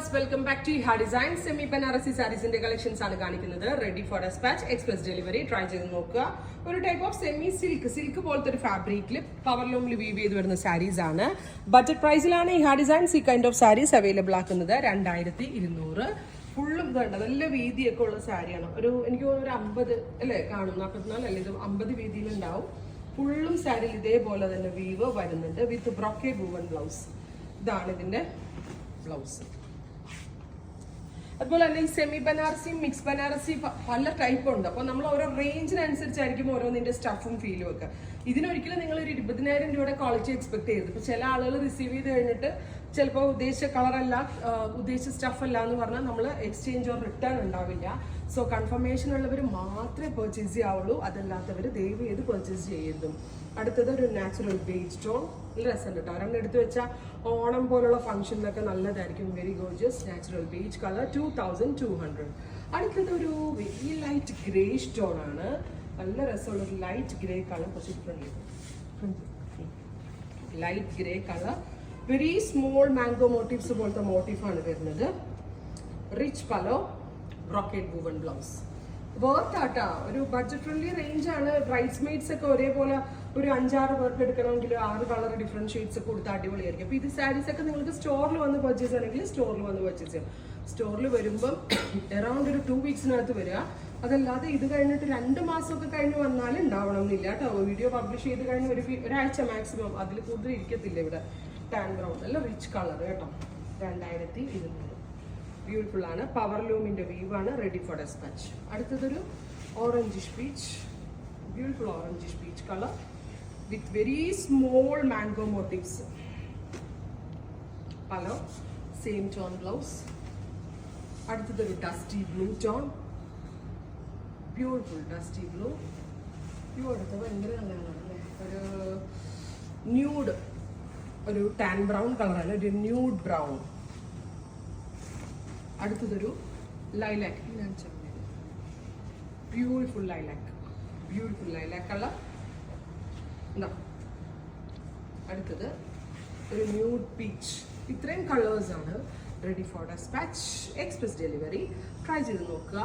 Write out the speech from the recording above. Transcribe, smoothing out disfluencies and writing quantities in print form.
viewers, welcome back to Iha Design. Semi Banarasi sarees in the collections are ready for dispatch, express delivery. Try to noka. One type of semi silk പോലത്തെ fabric power loom weave ചെയ്തു വരുന്ന sarees ആണ്. Budget price ലാണ് Iha Designs ഈ kind of sarees available ആക്കുന്നത് 2200. ഫുള്ളും ഇതുണ്ട് നല്ല വീതിയൊക്കെ ഉള്ള സാരിയാണ്. എനിക്ക് തോന്നുന്നു ഒരു 50 അല്ലേ കാണും, 44 അല്ലേ, ഇത് 50 വീതിയിലുണ്ടാവും. ഫുള്ളും സാരിയിൽ ഇതേപോലെ തന്നെ വീവ് വരുന്നുണ്ട് വിത്ത് ബ്രോക്കേഡ് വൂവൻ ബ്ലൗസ്. ഇതാണ് ഇതിന്റെ ബ്ലൗസ്. അതുപോലെ തന്നെ ഈ സെമി ബനാറസി, മിക്സ് ബനാറസി പല ടൈപ്പ് ഉണ്ട്. അപ്പോൾ നമ്മൾ ഓരോ റേഞ്ചിനനുസരിച്ചായിരിക്കും ഓരോന്നിന്റെ സ്റ്റഫും ഫീലും ഒക്കെ. ഇതിനൊരിക്കലും നിങ്ങൾ ഒരു 20,000 രൂപയുടെ ക്വാളിറ്റി എക്സ്പെക്ട് ചെയ്ത്. ഇപ്പോൾ ചില ആളുകൾ റിസീവ് ചെയ്ത് കഴിഞ്ഞിട്ട് ചിലപ്പോൾ ഉദ്ദേശിച്ച കളറല്ല, ഉദ്ദേശിച്ച സ്റ്റഫ് അല്ല എന്ന് പറഞ്ഞാൽ നമ്മൾ എക്സ്ചേഞ്ച് ഓർ റിട്ടേൺ ഉണ്ടാവില്ല. സോ കൺഫർമേഷൻ ഉള്ളവർ മാത്രമേ പർച്ചേസ് ചെയ്യാവുള്ളൂ, അതല്ലാത്തവർ ദയവ് ചെയ്ത് പർച്ചേസ് ചെയ്യരുതും. അടുത്തത് ഒരു നാച്ചുറൽ ബേജ് ടോൺ. നല്ല രസമുണ്ട് കേട്ടോ. ഒരെണ്ണം എടുത്ത് വെച്ചാൽ ഓണം പോലുള്ള ഫംഗ്ഷനിലൊക്കെ നല്ലതായിരിക്കും. Very gorgeous natural beige colour 2200. അടുത്തത് ഒരു വെരി ലൈറ്റ് ഗ്രേ സ്റ്റോൺ ആണ്. നല്ല രസമുള്ള ഒരു ലൈറ്റ് ഗ്രേ കളർ. കുറച്ച് different light grey colour. Very small mango motifs പോലത്തെ മോട്ടീഫാണ് വരുന്നത്. Rich പലോ, brocade woven blouse. വേർത്താട്ടാ, ഒരു ബഡ്ജറ്റ് ഫ്രണ്ട്ലി റേഞ്ച് ആണ്. ബ്രൈഡ്സ് മെയ്ഡ്സ് ഒക്കെ ഒരേപോലെ ഒരു 5-6 പേർക്ക് എടുക്കണമെങ്കിൽ 6 കളർ ഡിഫറെന്റ് ഷെയ്ഡ്സ് ഒക്കെ കൊടുത്ത് അടിപൊളിയായിരിക്കും. അപ്പോൾ ഇത് സാരീസ് ഒക്കെ നിങ്ങൾക്ക് സ്റ്റോറിൽ വന്ന് പർച്ചേസ് ചെയ്യണമെങ്കിൽ സ്റ്റോറിൽ വന്ന് പർച്ചേസ് ചെയ്യാം. സ്റ്റോറിൽ വരുമ്പം അറൗണ്ട് ഒരു 2 വീക്സിനകത്ത് വരിക. അതല്ലാതെ ഇത് കഴിഞ്ഞിട്ട് 2 മാസമൊക്കെ കഴിഞ്ഞ് വന്നാൽ ഉണ്ടാവണം എന്നില്ല കേട്ടോ. വീഡിയോ പബ്ലിഷ് ചെയ്ത് കഴിഞ്ഞ് ഒരാഴ്ച മാക്സിമം, അതിൽ കൂടുതൽ ഇരിക്കത്തില്ല. ഇവിടെ ടാൻ ബ്രൗൺ നല്ല റിച്ച് കളർ കേട്ടോ. 2200. ബ്യൂട്ടിഫുൾ ആണ്. പവർ ലൂമിന്റെ വീവ് ആണ്. Ready for dispatch. അടുത്തതൊരു orangish peach, beautiful orangish peach colour with very small mango motives. പലോ സെയിം ടോൺ ബ്ലൗസ്. അടുത്തതൊരു dusty blue tone, beautiful dusty blue. അടുത്ത ഭയങ്കര നല്ലതാണ് അല്ലേ. ഒരു ന്യൂഡ്, ഒരു ടാൻ ബ്രൗൺ കളറാണ്, ഒരു ന്യൂഡ് ബ്രൗൺ. അടുത്തതൊരു lilac, beautiful lilac, beautiful lilac colour. അടുത്തത് ഒരു ന്യൂഡ് പീച്ച്. ഇത്രയും കളേഴ്സ് ആണ്. Ready for dispatch, express delivery. Try ചെയ്ത് നോക്കുക.